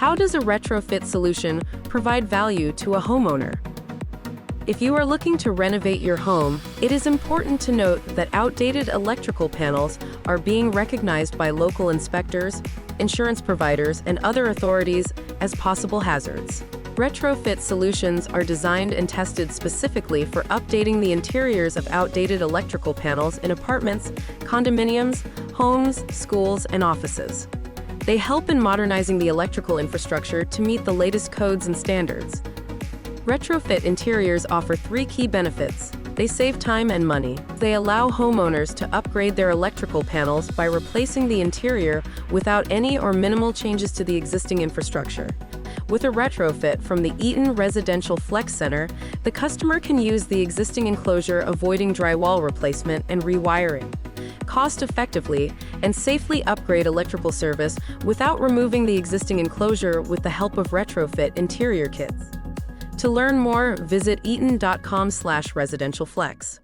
How does a retrofit solution provide value to a homeowner? If you are looking to renovate your home, it is important to note that outdated electrical panels are being recognized by local inspectors, insurance providers, and other authorities as possible hazards. Retrofit solutions are designed and tested specifically for updating the interiors of outdated electrical panels in apartments, condominiums, homes, schools, and offices. They help in modernizing the electrical infrastructure to meet the latest codes and standards. Retrofit interiors offer three key benefits. They save time and money. They allow homeowners to upgrade their electrical panels by replacing the interior without any or minimal changes to the existing infrastructure. With a retrofit from the Eaton Residential Flex Center, the customer can use the existing enclosure, avoiding drywall replacement and rewiring, cost-effectively and safely upgrade electrical service without removing the existing enclosure with the help of retrofit interior kits. To learn more, visit eaton.com/residentialflex.